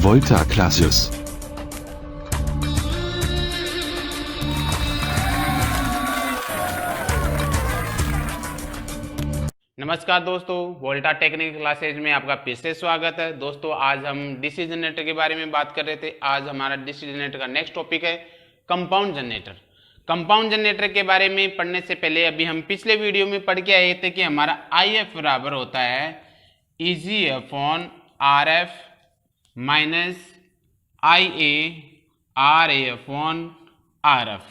Volta Classius. नमस्कार दोस्तों, वोल्टा technical classes में आपका फिर से स्वागत है। दोस्तों आज हम डीसी जनरेटर के बारे में बात कर रहे थे। आज हमारा डीसी जनरेटर का नेक्स्ट टॉपिक है कंपाउंड जनरेटर। कंपाउंड जनरेटर के बारे में पढ़ने से पहले अभी हम पिछले वीडियो में पढ़ के आए थे कि हमारा IF बराबर होता है EG upon RF minus IA RA upon RF।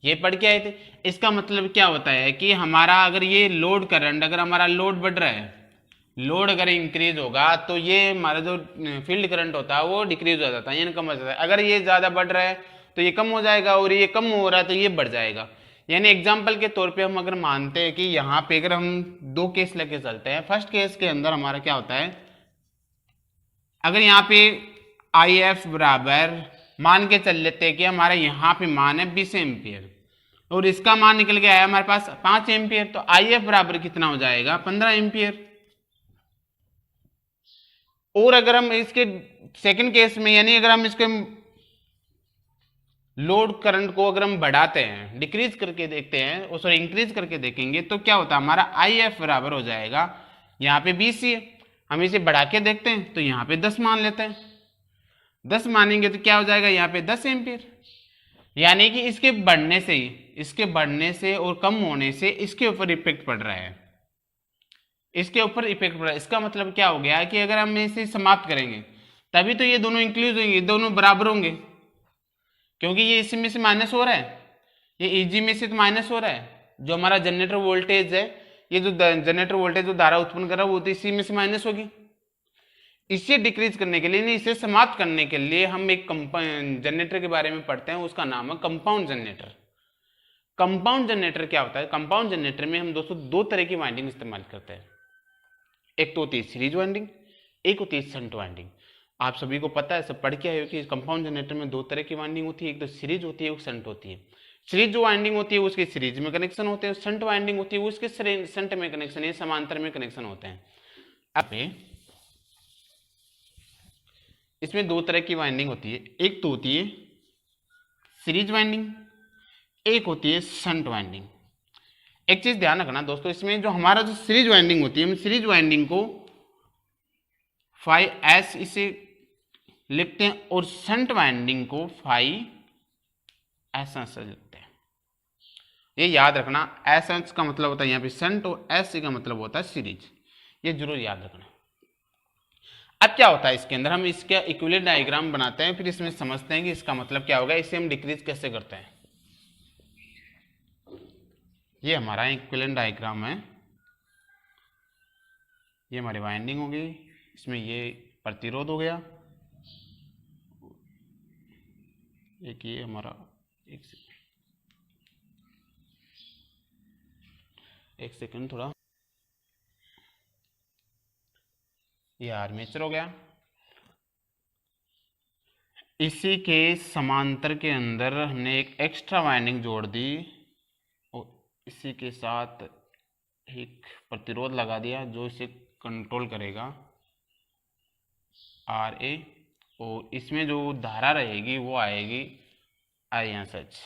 ये पढ़ के आए थे। इसका मतलब क्या होता है कि हमारा अगर ये लोड करंट, अगर हमारा लोड बढ़ रहा है, लोड अगर इंक्रीज होगा तो ये हमारा जो फील्ड करंट होता है वो डिक्रीज हो जाता है, यानी कम हो जाता है। अगर ये ज़्यादा बढ़ रहा है तो ये कम हो जाएगा, और ये कम हो रहा है तो ये बढ़ जाएगा। यानी एग्जाम्पल के तौर पे हम अगर मानते हैं कि यहाँ पे अगर हम दो केस लेके चलते हैं। फर्स्ट केस के अंदर हमारा क्या होता है, अगर यहाँ पे IF बराबर मान के चल लेते हैं कि हमारा यहाँ पे मान है 20 एम्पियर और इसका मान निकल के आया हमारे पास 5 एम्पियर, तो IF बराबर कितना हो जाएगा 15 एम्पियर। और अगर हम इसके सेकंड केस में, यानी अगर हम इसके लोड करंट को अगर हम बढ़ाते हैं, डिक्रीज करके देखते हैं, सॉरी इंक्रीज करके देखेंगे, तो क्या होता है हमारा IF बराबर हो जाएगा, यहाँ पे 20 ही है, हम इसे बढ़ा के देखते हैं तो यहाँ पे 10 मान लेते हैं। 10 मानेंगे तो क्या हो जाएगा यहाँ पे 10 एम्पियर। यानी कि इसके बढ़ने से और कम होने से इसके ऊपर इफेक्ट पड़ रहा है, इसके ऊपर इफेक्ट पड़ रहा है। इसका मतलब क्या हो गया कि अगर हम इसे समाप्त करेंगे तभी तो ये दोनों इंक्लूड होंगे, दोनों बराबर होंगे, क्योंकि ये इसी में से माइनस हो रहा है, ये EG में से तो माइनस हो रहा है। जो हमारा जनरेटर वोल्टेज है, ये जो जनरेटर वोल्टेज जो धारा उत्पन्न कर रहा है वो तो इसी में से माइनस होगी। इसे डिक्रीज करने के लिए, नहीं इसे समाप्त करने के लिए हम एक जनरेटर के बारे में पढ़ते हैं, उसका नाम है कंपाउंड जनरेटर। कंपाउंड जनरेटर क्या होता है? कंपाउंड जनरेटर में हम दोस्तों दो तरह की वाइंडिंग इस्तेमाल करते हैं। एक तो होती है सीरीज वाइंडिंग, एक होती है शंट वाइंडिंग। आप सभी को पता है, सब पढ़ के आए हो कि कंपाउंड जनरेटर में दो तरह की वाइंडिंग होती है, एक तो सीरीज होती है, एक शंट होती है। सीरीज जो वाइंडिंग होती है उसके सीरीज में कनेक्शन होते हैं, शंट वाइंडिंग होती है उसके शंट में कनेक्शन, ये समांतर में कनेक्शन होते हैं। अब इसमें दो तरह की वाइंडिंग होती है, एक तो होती है सीरीज वाइंडिंग, एक होती है शंट वाइंडिंग। एक चीज ध्यान रखना दोस्तों, इसमें जो हमारा जो सीरीज वाइंडिंग होती है, हम सीरीज वाइंडिंग को फाई एस इसे लिखते हैं और शंट वाइंडिंग को फाई एस लिखते हैं। ये याद रखना, एस का मतलब होता है यहाँ पे शंट और एस का मतलब होता है सीरीज, ये जरूर याद रखना। अब क्या होता है इसके अंदर, हम इसका इक्विवेलेंट डायग्राम बनाते हैं, फिर इसमें समझते हैं कि इसका मतलब क्या होगा, इसे हम डिक्रीज कैसे करते हैं। ये हमारा इक्विवेलेंट डायग्राम है, ये हमारी वाइंडिंग होगी, इसमें ये प्रतिरोध हो गया, एक ये हमारा एक सेकंड थोड़ा, ये आर्मेचर हो गया। इसी के समांतर के अंदर हमने एक एक्स्ट्रा वाइंडिंग जोड़ दी और इसी के साथ एक प्रतिरोध लगा दिया जो इसे कंट्रोल करेगा RA, और इसमें जो धारा रहेगी वो आएगी ISH।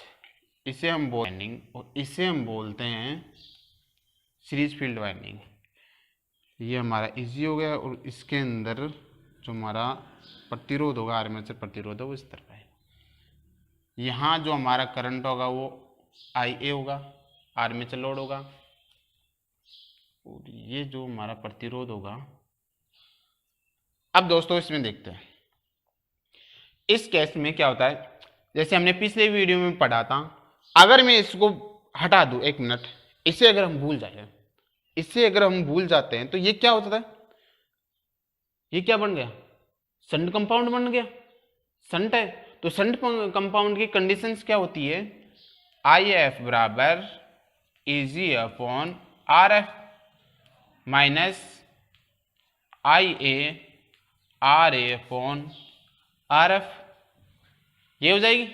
इसे हम वाइंडिंग, और इसे हम बोलते हैं सीरीज फील्ड वाइंडिंग। ये हमारा EG हो गया, और इसके अंदर जो हमारा प्रतिरोध होगा, आर्मेचर प्रतिरोध है, वो इस तरफ है। यहाँ जो हमारा करंट होगा वो IA होगा, आर्मेचर लोड होगा, और ये जो हमारा प्रतिरोध होगा। अब दोस्तों इसमें देखते हैं इस केस में क्या होता है। जैसे हमने पिछले वीडियो में पढ़ा था, अगर मैं इसको हटा दूं, एक मिनट, इसे अगर हम भूल जाए, इससे अगर हम भूल जाते हैं तो ये क्या होता है, ये क्या बन गया, शंट कंपाउंड बन गया। शंट है तो शंट कंपाउंड की कंडीशंस क्या होती है, IF बराबर EG upon RF minus IA RA upon RF, ये हो जाएगी।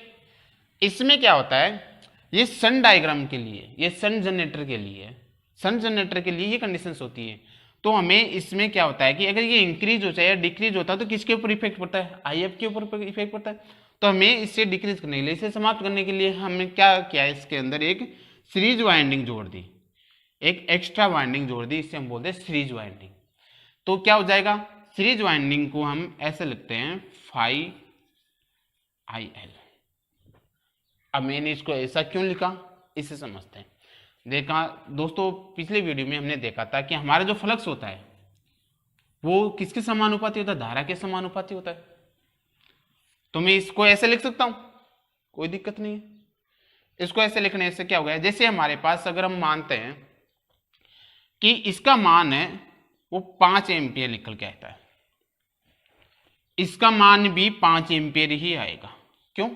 इसमें क्या होता है, ये शंट डायग्राम के लिए, ये शंट जनरेटर के लिए, शंट जनरेटर के लिए ये कंडीशंस होती है। तो हमें इसमें क्या होता है कि अगर ये इंक्रीज हो जाए या डिक्रीज होता है तो किसके ऊपर इफेक्ट पड़ता है, IF के ऊपर इफेक्ट पड़ता है। तो हमें इससे डिक्रीज करने के लिए, इसे समाप्त करने के लिए हमने क्या किया, इसके अंदर एक सीरीज वाइंडिंग जोड़ दी, एक एक्स्ट्रा वाइंडिंग जोड़ दी, इससे हम बोलते हैं सीरीज वाइंडिंग। तो क्या हो जाएगा, सीरीज वाइंडिंग को हम ऐसे लिखते हैं phi IL। अब मैंने इसको ऐसा क्यों लिखा, इसे समझते हैं। देखा दोस्तों, पिछले वीडियो में हमने देखा था कि हमारा जो फ्लक्स होता है वो किसके समानुपाती होता है, धारा के समानुपाती होता है। तो मैं इसको ऐसे लिख सकता हूं, कोई दिक्कत नहीं है। इसको ऐसे लिखने से क्या हो गया, जैसे हमारे पास अगर हम मानते हैं कि इसका मान है वो 5 एम्पियर निकल के आता है, इसका मान भी 5 एम्पियर ही आएगा। क्यों,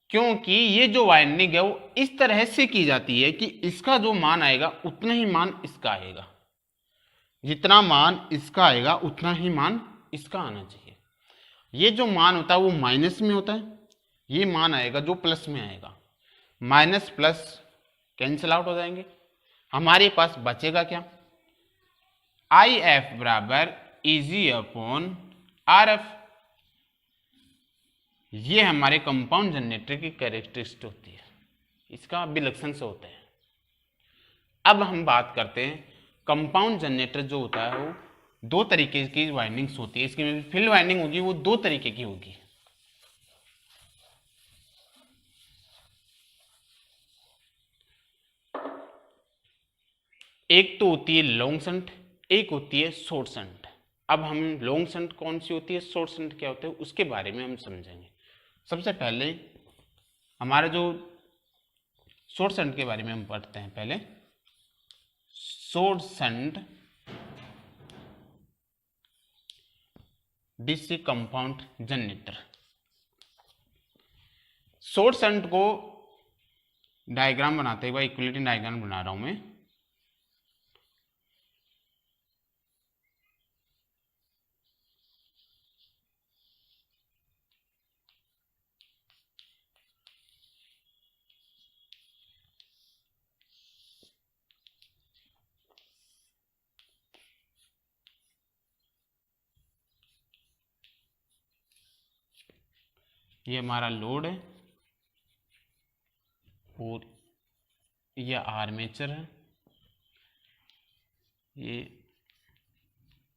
क्योंकि ये जो वाइंडिंग है वो इस तरह से की जाती है कि इसका जो मान आएगा उतना ही मान इसका आएगा, जितना मान इसका आएगा उतना ही मान इसका आना चाहिए। ये जो मान होता है वो माइनस में होता है, ये मान आएगा जो प्लस में आएगा, माइनस प्लस कैंसिल आउट हो जाएंगे। हमारे पास बचेगा क्या, IF बराबर EG अपॉन RF। ये हमारे कंपाउंड जनरेटर की कैरेक्टरिस्टिक होती है, इसका विलक्षण से होता है। अब हम बात करते हैं कंपाउंड जनरेटर जो होता है वो 2 तरीके की वाइंडिंग्स होती है, इसकी फील्ड वाइंडिंग होगी वो 2 तरीके की होगी। एक तो होती है लॉन्ग शंट, एक होती है शॉर्ट शंट। अब हम लॉन्ग शंट कौन सी होती है, शॉर्ट शंट क्या होता है, उसके बारे में हम समझेंगे। सबसे पहले हमारा जो शॉर्ट शंट के बारे में हम पढ़ते हैं। पहले short shunt DC compound generator. Short shunt को डायग्राम बनाते हुए इक्विलिटी डायग्राम बना रहा हूं मैं। ये हमारा लोड है और ये आर्मेचर है, ये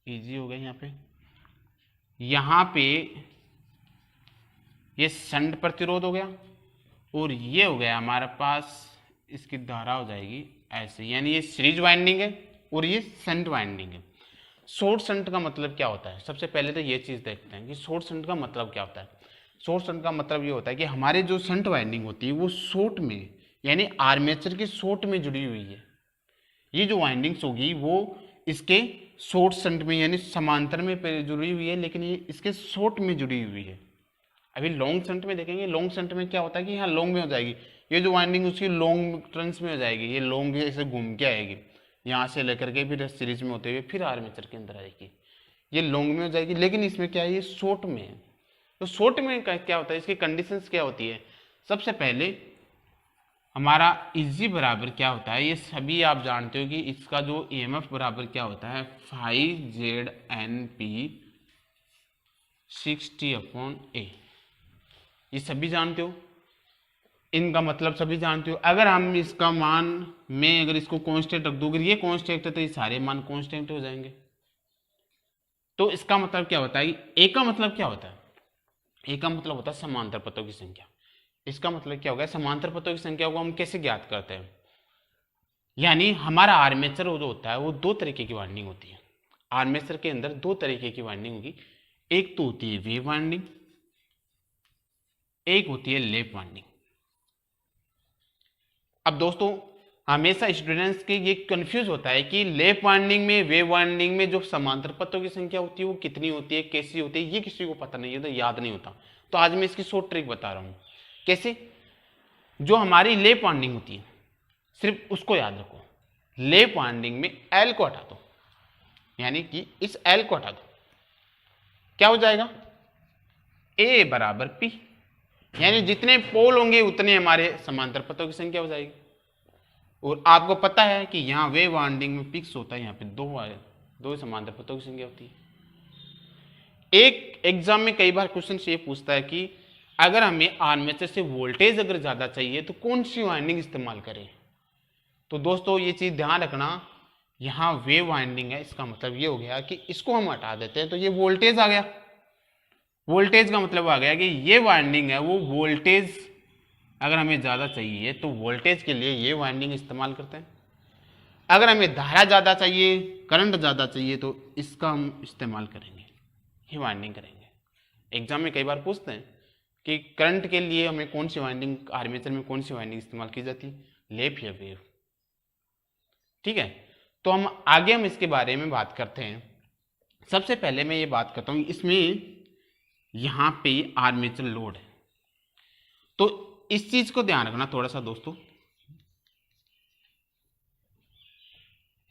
इजी हो गया। यहाँ पे ये शंट प्रतिरोध हो गया और ये हो गया हमारे पास, इसकी धारा हो जाएगी ऐसे, यानी ये सीरीज वाइंडिंग है और ये शंट वाइंडिंग है। शॉर्ट शंट का मतलब क्या होता है, सबसे पहले तो ये चीज़ देखते हैं कि शॉर्ट शंट का मतलब क्या होता है। शॉर्ट शंट का मतलब ये होता है कि हमारे जो शंट वाइंडिंग होती है वो शॉर्ट में, यानी आर्मेचर के शॉर्ट में जुड़ी हुई है। ये जो वाइंडिंग्स होगी वो इसके शॉर्ट शंट में यानी समांतर में जुड़ी हुई है, लेकिन ये इसके शॉर्ट में जुड़ी हुई है। अभी लॉन्ग शंट में देखेंगे, लॉन्ग शंट में क्या होता है कि यहाँ लॉन्ग में हो जाएगी, ये जो वाइंडिंग उसकी लॉन्ग टर्न्स में हो जाएगी, ये लॉन्ग ऐसे घूम के आएगी, यहाँ से लेकर के फिर सीरीज में होते हुए फिर आर्मेचर के अंदर आएगी, ये लॉन्ग में हो जाएगी। लेकिन इसमें क्या है, ये शॉर्ट में है। तो शॉर्ट में क्या होता है, इसकी कंडीशंस क्या होती है। सबसे पहले हमारा EG बराबर क्या होता है, ये सभी आप जानते हो कि इसका जो EMF बराबर क्या होता है, phi ZNP 60/A। ये सभी जानते हो, इनका मतलब सभी जानते हो। अगर हम इसका मान में अगर इसको कांस्टेंट रख दूं, अगर ये कांस्टेंट है तो ये सारे मान कांस्टेंट हो जाएंगे। तो इसका मतलब क्या होता है, ए का मतलब क्या होता है, ए का मतलब होता है समांतर पथों की संख्या। इसका मतलब क्या होगा, समांतर पथों की संख्या को हम कैसे ज्ञात करते हैं, यानी हमारा आर्मेचर जो होता है वो 2 तरीके की वाइंडिंग होती है। आर्मेचर के अंदर 2 तरीके की वाइंडिंग होगी, एक तो होती है वेव वाइंडिंग, एक होती है लैप वाइंडिंग। अब दोस्तों हमेशा स्टूडेंट्स के ये कंफ्यूज होता है कि लैप वाइंडिंग में, वेव वाइंडिंग में जो समांतर पथों की संख्या होती है वो कितनी होती है, कैसी होती है, ये किसी को पता नहीं होता, याद नहीं होता। तो आज मैं इसकी शॉर्ट ट्रिक बता रहा हूं। कैसे, जो हमारी लैप वाइंडिंग होती है सिर्फ उसको याद रखो। लैप वाइंडिंग में L को हटा दो, यानी कि इस L को हटा दो, क्या हो जाएगा, A बराबर P, यानी जितने पोल होंगे उतने हमारे समांतर पथों की संख्या हो जाएगी। और आपको पता है कि यहाँ वेव वाइंडिंग में पिक्स होता है, यहाँ पे 2 दो समांतर पथों की संख्या होती है। एक एग्जाम में कई बार क्वेश्चन ये पूछता है कि अगर हमें आर्मेचर से वोल्टेज अगर ज्यादा चाहिए तो कौन सी वाइंडिंग इस्तेमाल करें। तो दोस्तों ये चीज ध्यान रखना, यहाँ वेव वाइंडिंग है, इसका मतलब ये हो गया कि इसको हम हटा देते हैं तो ये वोल्टेज आ गया। वोल्टेज का मतलब आ गया कि ये वाइंडिंग है वो वोल्टेज अगर हमें ज़्यादा चाहिए तो वोल्टेज के लिए ये वाइंडिंग इस्तेमाल करते हैं। अगर हमें धारा ज़्यादा चाहिए, करंट ज़्यादा चाहिए तो इसका हम इस्तेमाल करेंगे, ये वाइंडिंग करेंगे। एग्जाम में कई बार पूछते हैं कि करंट के लिए हमें कौन सी वाइंडिंग, आर्मेचर में कौन सी वाइंडिंग इस्तेमाल की जाती है, लैप या वेव। ठीक है, तो हम आगे इसके बारे में बात करते हैं। सबसे पहले मैं ये बात करता हूँ, इसमें यहाँ पे आर्मेचर लोड है, तो इस चीज को ध्यान रखना थोड़ा सा दोस्तों।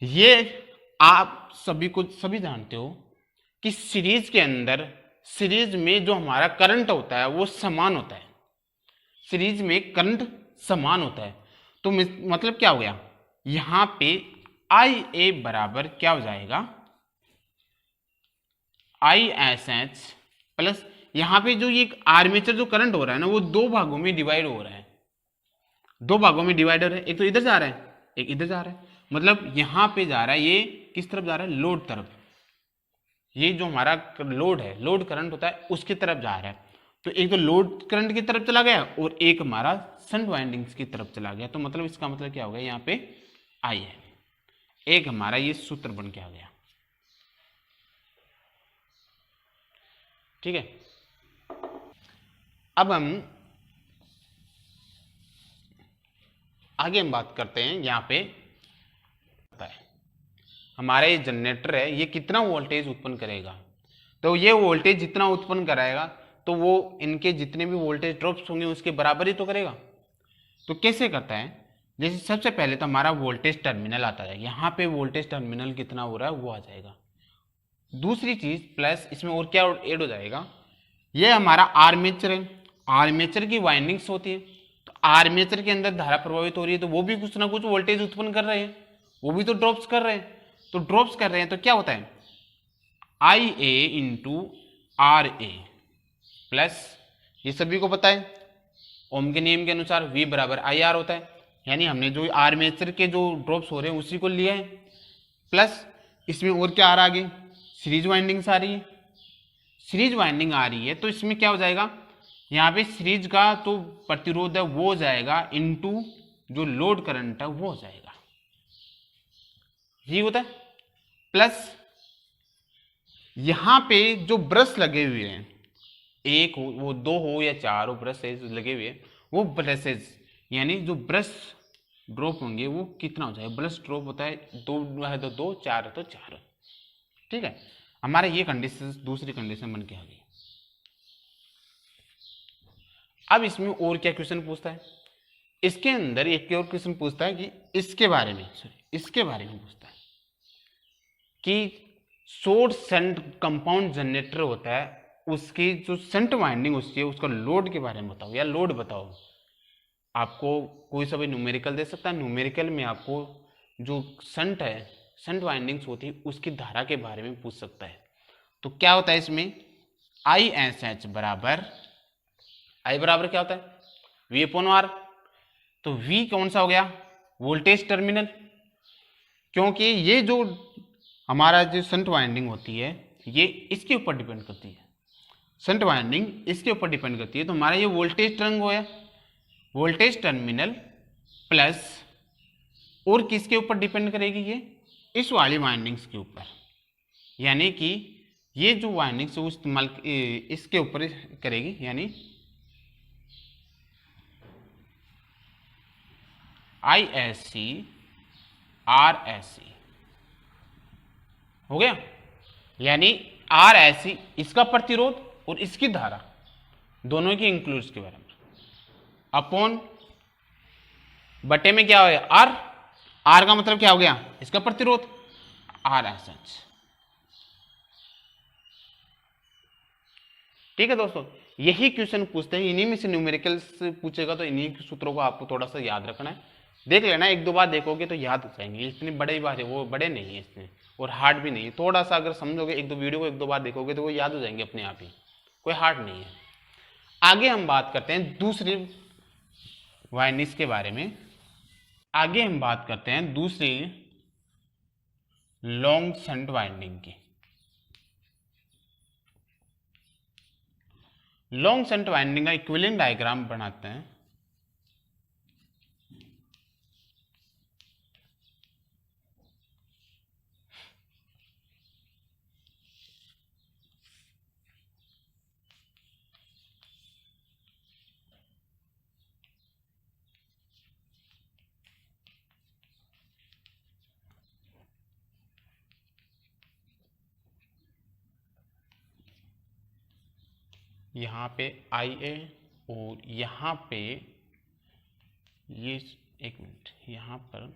ये आप सभी जानते हो कि सीरीज के अंदर, सीरीज में जो हमारा करंट होता है वो समान होता है, सीरीज में करंट समान होता है। तो मतलब क्या हो गया, यहां पे IA बराबर क्या हो जाएगा, ISH प्लस यहां पे जो ये आर्मेचर जो करंट हो रहा है ना वो दो भागों में डिवाइड हो रहा है, दो भागों में डिवाइड हो रहा है। एक तो इधर जा रहा है, एक इधर जा रहा है, मतलब यहां पे जा रहा है, ये किस तरफ जा रहा है, लोड तरफ। ये जो हमारा लोड है, लोड करंट होता है उसकी तरफ जा रहा है। तो एक तो लोड करंट की तरफ चला गया और एक हमारा शंट वाइंडिंग्स की तरफ चला गया। तो मतलब इसका मतलब क्या हो गया, यहाँ पे I है, एक हमारा ये सूत्र बन के आ गया। ठीक है, अब हम आगे बात करते हैं। यहाँ पे हमारा ये जनरेटर है, ये कितना वोल्टेज उत्पन्न करेगा। तो ये वोल्टेज जितना उत्पन्न कराएगा तो वो इनके जितने भी वोल्टेज ड्रॉप्स होंगे उसके बराबर ही तो करेगा। तो कैसे करता है, जैसे सबसे पहले तो हमारा वोल्टेज टर्मिनल आता है, यहाँ पे वोल्टेज टर्मिनल कितना हो रहा है वो आ जाएगा। दूसरी चीज प्लस इसमें और क्या ऐड हो जाएगा, ये हमारा आर्मेचर है, आर्मेचर की वाइंडिंग्स होती है, तो आर्मेचर के अंदर धारा प्रभावित हो रही है तो वो भी कुछ ना कुछ वोल्टेज उत्पन्न कर रहे हैं, वो भी तो ड्रॉप्स कर रहे हैं। तो ड्रॉप्स कर रहे हैं तो क्या होता है, IA इंटू RA प्लस, ये सभी को पता है ओम के नियम के अनुसार V बराबर IR होता है, यानी हमने जो आर्मेचर के जो ड्रॉप्स हो रहे हैं उसी को लिया है। प्लस इसमें और क्या आ रहा है आगे, सीरीज वाइंडिंग्स आ रही है, सीरीज वाइंडिंग आ रही है तो इसमें क्या हो जाएगा, यहाँ पे सीरीज का तो प्रतिरोध है वो हो जाएगा इनटू जो लोड करंट है वो हो जाएगा, ये होता है। प्लस यहां पे जो ब्रश लगे हुए हैं, एक हो वो दो हो या चार हो ब्रशेज लगे हुए, वो ब्रशेज यानी जो ब्रश ड्रॉप होंगे वो कितना हो जाएगा, ब्रश ड्रॉप होता है दो है तो दो, चार है तो चार। ठीक है, हमारा ये कंडीशन दूसरी कंडीशन बन के आ गई। अब इसमें और क्या क्वेश्चन पूछता है, इसके अंदर एक और क्वेश्चन पूछता है कि इसके बारे में, इसके बारे में पूछता है कि शॉर्ट शंट कंपाउंड जनरेटर होता है, उसकी जो शंट वाइंडिंग होती है उसका लोड के बारे में बताओ, या लोड बताओ। आपको कोई सा भी न्यूमेरिकल दे सकता है, न्यूमेरिकल में आपको जो शंट है, शंट वाइंडिंग्स होती है उसकी धारा के बारे में पूछ सकता है। तो क्या होता है इसमें, ISH बराबर, I बराबर क्या होता है, V/R। तो V कौन सा हो गया, वोल्टेज टर्मिनल, क्योंकि ये जो हमारा जो शंट वाइंडिंग होती है ये इसके ऊपर डिपेंड करती है, शंट वाइंडिंग इसके ऊपर डिपेंड करती है। तो हमारा ये वोल्टेज टर्न हो है, वोल्टेज टर्मिनल प्लस और किसके ऊपर डिपेंड करेगी, ये इस वाली वाइंडिंग्स के ऊपर, यानी कि ये जो वाइंडिंग्स वो इस्तेमाल इसके ऊपर करेगी, यानी ISC RSC हो गया, यानी RSC इसका प्रतिरोध और इसकी धारा दोनों की इंक्लूड्स के बारे में, अपॉन बटे में क्या हो गया R, R का मतलब क्या हो गया, इसका प्रतिरोध RSH। ठीक है दोस्तों, यही क्वेश्चन पूछते हैं, इन्हीं में से न्यूमेरिकल्स पूछेगा तो इन्हीं सूत्रों को आपको थोड़ा सा याद रखना है। देख लेना, एक दो बार देखोगे तो याद हो जाएंगे, इतने बड़े ही बात है, वो बड़े नहीं है इसमें और हार्ड भी नहीं है। थोड़ा सा अगर समझोगे, एक दो वीडियो को एक दो बार देखोगे तो वो याद हो जाएंगे अपने आप ही, कोई हार्ड नहीं है। आगे हम बात करते हैं दूसरी वाइंडिंग्स के बारे में। आगे हम बात करते हैं दूसरी लॉन्ग शंट वाइंडिंग की। लॉन्ग शंट वाइंडिंग का इक्विवेलेंट डायग्राम बनाते हैं। यहाँ पे IA और यहाँ पे ये, एक मिनट, यहाँ पर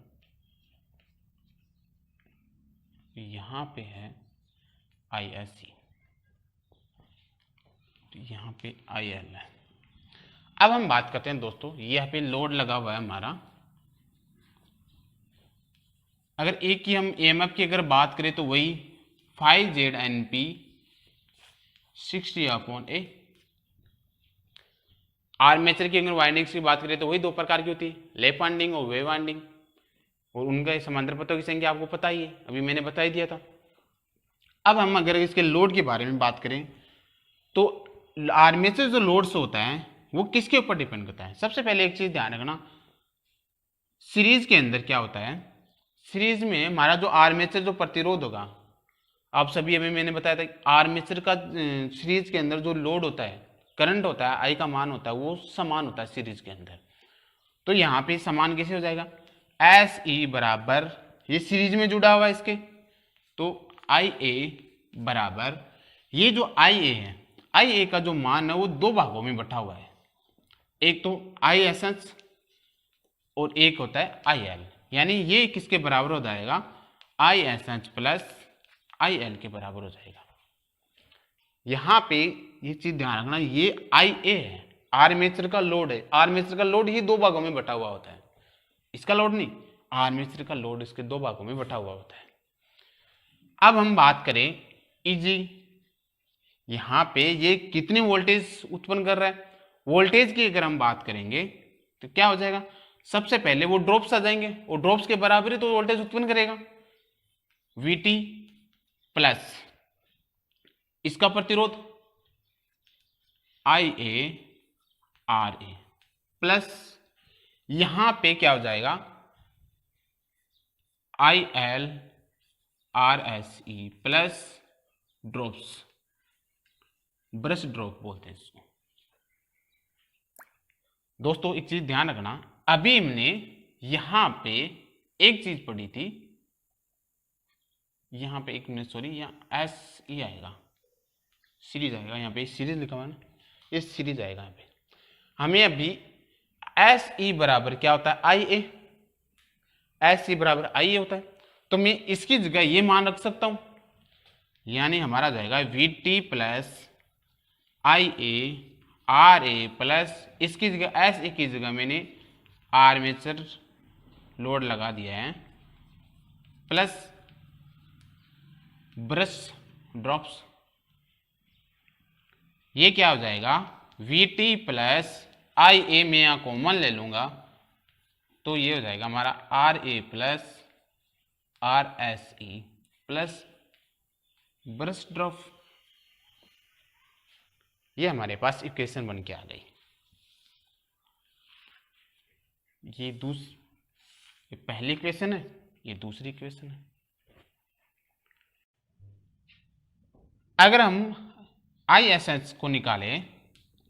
यहाँ पे है ISC, तो यहाँ पे IL है। अब हम बात करते हैं दोस्तों, यहाँ पे लोड लगा हुआ है हमारा। अगर एक की हम EMF की अगर बात करें तो वही 5ZNP 60/A। आर्मेचर की अगर वाइंडिंग्स की बात करें तो वही दो प्रकार की होती है, लैप वाइंडिंग और वेव वाइंडिंग, और उनका समांतर पथों की संख्या आपको पता ही है, अभी मैंने बता ही दिया था। अब हम अगर इसके लोड के बारे में बात करें तो आर्मेचर जो लोड्स होता है वो किसके ऊपर डिपेंड करता है। सबसे पहले एक चीज ध्यान रखना, सीरीज के अंदर क्या होता है, सीरीज में हमारा जो आर्मेचर जो प्रतिरोध होगा, आप सभी अभी मैंने बताया था, आर्मेचर का सीरीज के अंदर जो लोड होता है, करंट होता है, आई का मान होता है, वो समान होता है सीरीज के अंदर। तो यहाँ पे समान कैसे हो जाएगा, SE बराबर, ये सीरीज में जुड़ा हुआ है इसके, तो IA बराबर, ये जो IA है, IA का जो मान है वो दो भागों में बटा हुआ है, एक तो ISH और एक होता है IL, यानी ये किसके बराबर हो जाएगा, ISH प्लस IL के बराबर हो जाएगा। यहाँ पे ये चीज ध्यान रखना, ये IA है, आर्मेचर का लोड है, आर्मेचर का लोड ही दो भागों में बटा हुआ होता है, इसका लोड नहीं, आर्मेचर का लोड इसके दो भागों में बटा हुआ होता है। अब हम बात करें EG, यहाँ पे ये कितनी वोल्टेज उत्पन्न कर रहा है, वोल्टेज की अगर हम बात करेंगे तो क्या हो जाएगा, सबसे पहले वो ड्रॉप्स आ जाएंगे और ड्रॉप्स के बराबर ही तो वोल्टेज उत्पन्न करेगा, VT प्लस इसका प्रतिरोध IARA प्लस यहां पे क्या हो जाएगा, ILRSE plus drops, brush drop बोलते हैं इसको। दोस्तों एक चीज ध्यान रखना, अभी हमने यहां पे एक चीज पढ़ी थी, यहां पे एक मिनट सॉरी, यहाँ SE आएगा, सीरीज आएगा, यहाँ पे सीरीज लिखा हुआ है ना, ये सीरीज आएगा। यहाँ पे हमें अभी SE बराबर क्या होता है, IA, SE बराबर IA होता है, तो मैं इसकी जगह ये मान रख सकता हूं, यानी हमारा जाएगा VT प्लस IARA प्लस इसकी जगह SE की जगह मैंने आर्मेचर लोड लगा दिया है प्लस ब्रश ड्रॉप्स, ये क्या हो जाएगा, VT प्लस IA, मैं यहाँ कॉमन ले लूंगा तो ये हो जाएगा हमारा RA plus RSE plus brush drop. ये हमारे पास इक्वेशन बन के आ गई। ये पहली इक्वेशन है, ये दूसरी इक्वेशन है। अगर हम ISH को निकालें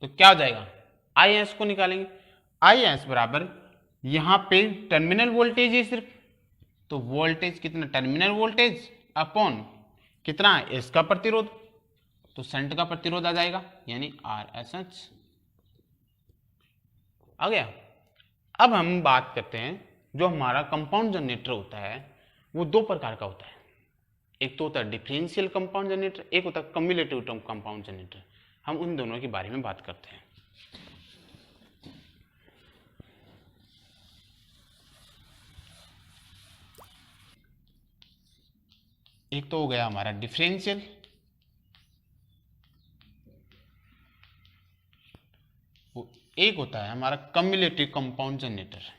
तो क्या हो जाएगा, IS को निकालेंगे, IS बराबर यहां पे टर्मिनल वोल्टेज है सिर्फ, तो वोल्टेज कितना, टर्मिनल वोल्टेज अपॉन कितना है इसका प्रतिरोध, तो शंट का प्रतिरोध आ जाएगा, यानी RSH आ गया। अब हम बात करते हैं, जो हमारा कंपाउंड जनरेटर होता है वो दो प्रकार का होता है, एक तो होता है डिफरेंशियल कंपाउंड जनरेटर, एक होता है कम्युलेटिव कंपाउंड जनरेटर। हम उन दोनों के बारे में बात करते हैं। एक तो हो गया हमारा डिफरेंशियल, एक होता है हमारा कम्युलेटिव कंपाउंड जनरेटर।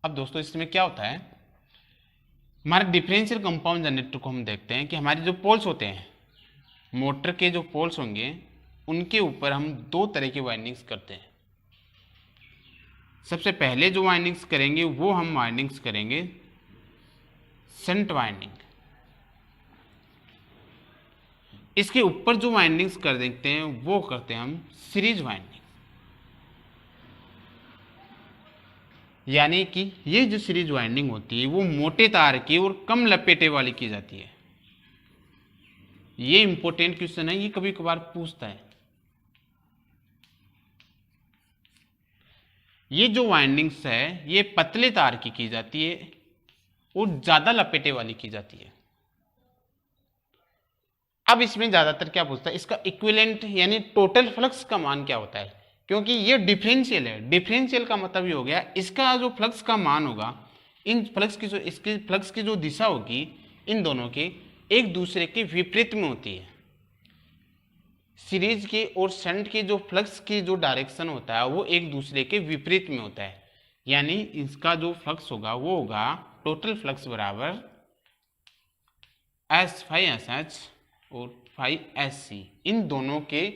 अब दोस्तों इसमें क्या होता है, हमारे डिफरेंशियल कंपाउंड जनरेटर को हम देखते हैं कि हमारे जो पोल्स होते हैं, मोटर के जो पोल्स होंगे उनके ऊपर हम दो तरह की वाइंडिंग्स करते हैं। सबसे पहले जो वाइंडिंग्स करेंगे वो हम वाइंडिंग्स करेंगे शंट वाइंडिंग। इसके ऊपर जो वाइंडिंग्स कर देते हैं वो करते हैं हम सीरीज वाइंडिंग। यानी कि ये जो सीरीज वाइंडिंग होती है वो मोटे तार की और कम लपेटे वाली की जाती है। ये इंपॉर्टेंट क्वेश्चन है, ये कभी कभार पूछता है। ये जो वाइंडिंग्स है ये पतले तार की जाती है और ज्यादा लपेटे वाली की जाती है। अब इसमें ज्यादातर क्या पूछता है, इसका इक्विवेलेंट यानी टोटल फ्लक्स का मान क्या होता है, क्योंकि ये डिफरेंशियल है। डिफरेंशियल का मतलब ये हो गया इसका जो फ्लक्स का मान होगा, इन फ्लक्स की जो इसके फ्लक्स की जो दिशा होगी इन दोनों की एक दूसरे के विपरीत में होती है। सीरीज की और शंट की जो फ्लक्स की जो डायरेक्शन होता है वो एक दूसरे के विपरीत में होता है। यानी इसका जो फ्लक्स होगा वो होगा टोटल फ्लक्स बराबर एस फाई एस एच और फाई एस सी, इन दोनों के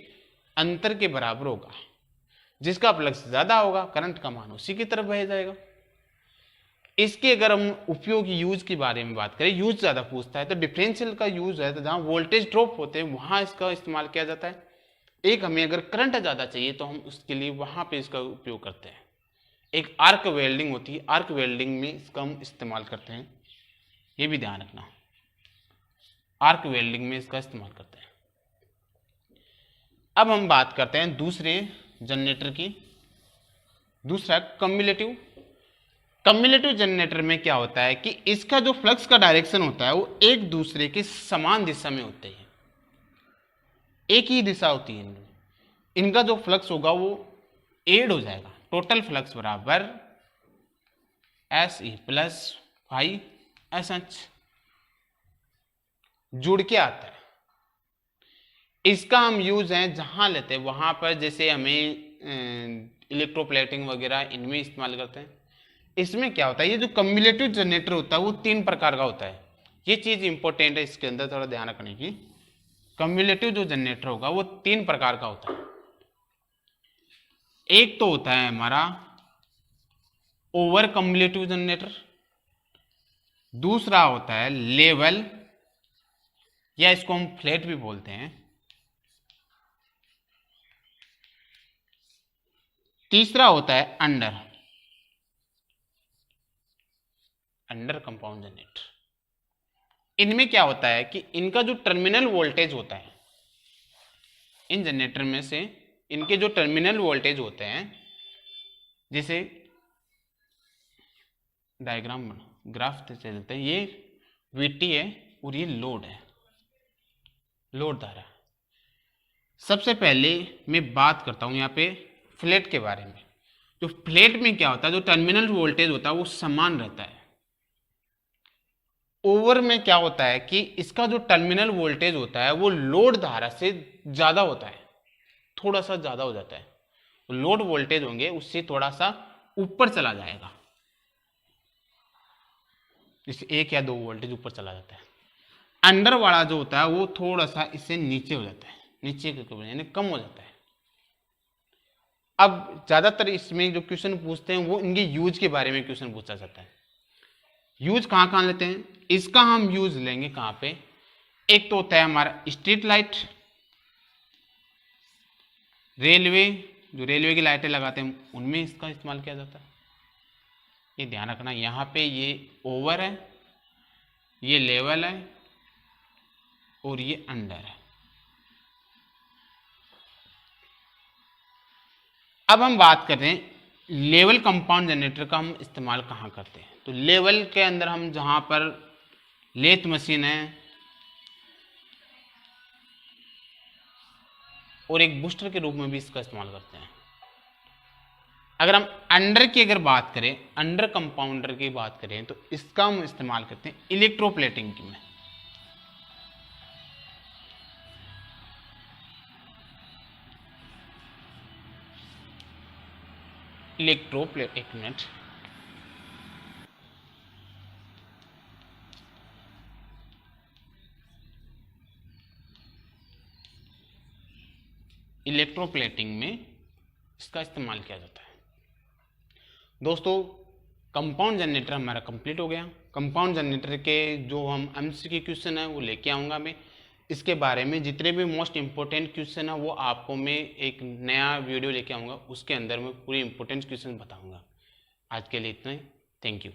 अंतर के बराबर होगा। जिसका फ्लक्स ज्यादा होगा करंट का मान उसी की तरफ बह जाएगा। इसके अगर हम उपयोग यूज के बारे में बात करें, यूज ज्यादा पूछता है तो डिफरेंशियल का यूज है तो जहां वोल्टेज ड्रॉप होते हैं वहां इसका इस्तेमाल किया जाता है। एक हमें अगर करंट ज्यादा चाहिए तो हम उसके लिए वहां पे इसका उपयोग करते हैं। एक आर्क वेल्डिंग होती है, आर्क वेल्डिंग में इसका हम इस्तेमाल करते हैं, ये भी ध्यान रखना, आर्क वेल्डिंग में इसका इस्तेमाल करते हैं। अब हम बात करते हैं दूसरे जनरेटर की। दूसरा कम्युलेटिव। कम्युलेटिव जनरेटर में क्या होता है कि इसका जो फ्लक्स का डायरेक्शन होता है वो एक दूसरे के समान दिशा में होते हैं, एक ही दिशा होती है इनमें। इनका जो फ्लक्स होगा वो एड हो जाएगा। टोटल फ्लक्स बराबर S E plus phi S H जुड़ के आता है। इसका हम यूज है जहां लेते हैं वहां पर, जैसे हमें इलेक्ट्रोप्लेटिंग वगैरह इनमें इस्तेमाल करते हैं। इसमें क्या होता है, ये जो कम्युलेटिव जनरेटर होता है वो 3 प्रकार का होता है। ये चीज इंपॉर्टेंट है, इसके अंदर थोड़ा ध्यान रखने की। कम्युलेटिव जो जनरेटर होगा वो 3 प्रकार का होता है। एक तो होता है हमारा ओवर कम्युलेटिव जनरेटर, दूसरा होता है लेवल या इसको हम फ्लैट भी बोलते हैं, तीसरा होता है अंडर कंपाउंड जनरेटर। इनमें क्या होता है कि इनका जो टर्मिनल वोल्टेज होता है, इन जनरेटर में से इनके जो टर्मिनल वोल्टेज होते हैं, जैसे डायग्राम ग्राफ से चलते हैं, ये वीटी है और ये लोड है, लोड धारा। सबसे पहले मैं बात करता हूं यहाँ पे फ्लैट के बारे में। जो फ्लैट में क्या होता है, जो टर्मिनल वोल्टेज होता है वो समान रहता है। ओवर में क्या होता है कि इसका जो टर्मिनल वोल्टेज होता है वो लोड धारा से ज्यादा होता है, थोड़ा सा ज्यादा हो जाता है। तो लोड वोल्टेज होंगे उससे थोड़ा सा ऊपर चला जाएगा, जैसे 1 या 2 वोल्टेज ऊपर चला जाता है। अंडर वाला जो होता है वो थोड़ा सा इससे नीचे हो जाता है, नीचे के यानी कम हो जाता है। अब ज्यादातर इसमें जो क्वेश्चन पूछते हैं वो इनके यूज के बारे में क्वेश्चन पूछा जाता है। यूज कहां कहां लेते हैं, इसका हम यूज लेंगे कहां पे, एक तो होता है हमारा स्ट्रीट लाइट, रेलवे, जो रेलवे की लाइटें लगाते हैं उनमें इसका इस्तेमाल किया जाता है। ये ध्यान रखना, यहाँ पे ये ओवर है, ये लेवल है और ये अंडर है। अब हम बात करते हैं लेवल कंपाउंड जनरेटर का हम इस्तेमाल कहाँ करते हैं। तो लेवल के अंदर हम जहाँ पर लेथ मशीन है और एक बूस्टर के रूप में भी इसका इस्तेमाल करते हैं। अगर हम अंडर की अगर बात करें, अंडर कंपाउंडर की बात करें, तो इसका हम इस्तेमाल करते हैं इलेक्ट्रोप्लेटिंग में। इलेक्ट्रोप्लेट, एक मिनट, इलेक्ट्रोप्लेटिंग में इसका इस्तेमाल किया जाता है। दोस्तों कंपाउंड जनरेटर हमारा कंप्लीट हो गया। कंपाउंड जनरेटर के जो हम एमसीक्यू क्वेश्चन है वो लेके आऊँगा मैं। इसके बारे में जितने भी मोस्ट इंपॉर्टेंट क्वेश्चन है वो आपको मैं एक नया वीडियो लेके आऊँगा, उसके अंदर मैं पूरी इंपॉर्टेंट क्वेश्चन बताऊँगा। आज के लिए इतना ही, थैंक यू।